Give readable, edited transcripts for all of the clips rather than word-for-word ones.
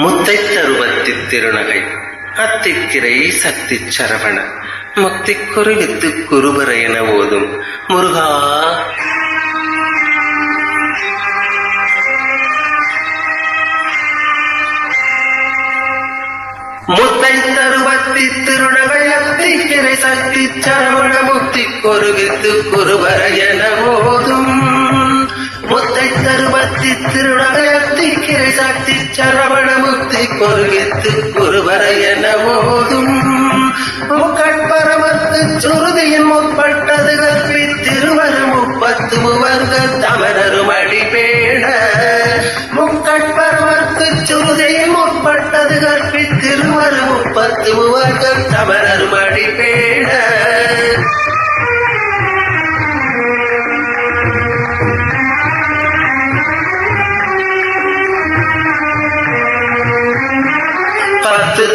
முத்தை தருவத்தி திருநகை அத்திக்கிரை சக்தி சரவண முக்தி குறைவித்து குருபர என ஓதும் முருகா. முத்தை தருவத்தி திருநகை அத்திக்கிரை சக்தி சரவண முக்தி குருவித்து குருபர என ஓதும் முத்தை தருவத்தி திருநகை அத்திக்கிரை சக்தி சரவண முக்தி குருவித்து குருபர என ஓதும் முக்கட்பரமத்து சுருதியின் முற்பட்டது கற்பி திருவரு 33 தமரரும் அடிபேட முக்கட்பரமத்து சுருதியின் முற்பட்டது கற்பி திருவரு 33 தமரரும் அடிபேட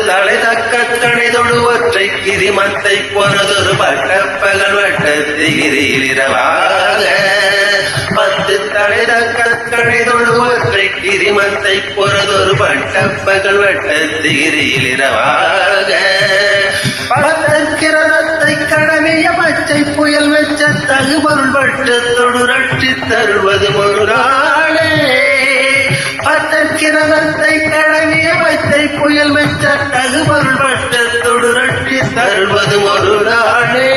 தலை தக்க கணிதொடு ஒற்றை கிரிமத்தை பொறதொரு பட்டப்பகல் வட்டத்திகிரியிரவாக 10 தலை தக்க கணிதொடு ஒற்றை கிரிமத்தை பொறதொரு பட்டப்பகல் வட்டத்திகிரியிரவாக பத்தற்கிரதத்தை கடமைய பச்சை புயல் வெச்ச தகுபொருள் வட்டத்தொடு ரட்டி தருவது ஒரு நாளே பத்தற்கிரதத்தை கடமைய பச்சை புயல் வெச்ச தகுபொருள் வட்டத்தொடு ரட்டி தருவது ஒரு நாளே.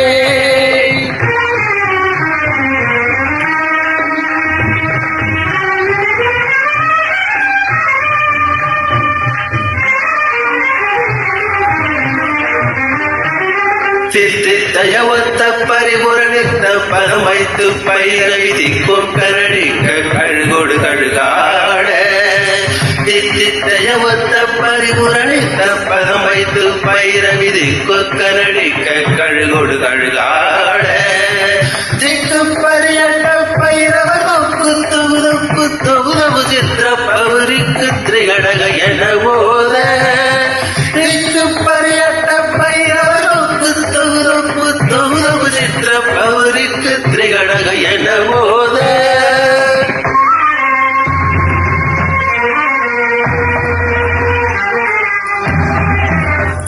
தித்தித்தயவத்த பரிபுரணித்த பரமைத்து பயிரை திக்கும் கரடிக்க கழுகொடு கழுகாட தித்தித்தயவத்த பரிபுரணித்த பரமைத்து பயிரை திக்கும் கரடிக்க கழுகொடு கழுகாட திக்கு பரியட்ட பயிரவர் தொகுதப்பு தொகுதவு சித்திர பௌரிக்கு திரிகடக என போத திக்கு பரியட்ட பயிரவர் தொகுதப்பு சித்திர பௌரிக்கு திரிகடக என போத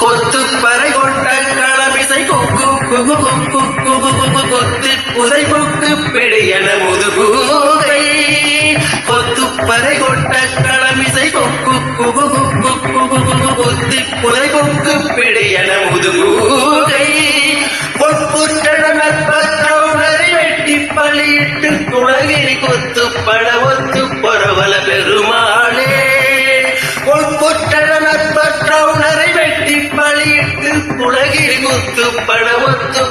கொத்துப்பறை கொண்ட களமிசை கொக்கு குகு கொக்கு குகு குகு கொத்து புதை கொக்கு பிழையன முதுகூகை கொத்துப்பறை கொண்ட களமிசை கொக்கு குகு கொக்கு குகு குகு கொத்தி புதை கொக்கு பிழையன முதுகூகை பொற்புற்றடமற்பற்றோடரை வெட்டி பலியிட்டு குளகிரி கொத்து பட ஒத்து பொறவல பெருமாளே பொற்புற்றடமற்பற்றோடரை வெட்டி பலியிட்டு குளகிரி கொத்து பட ஒத்து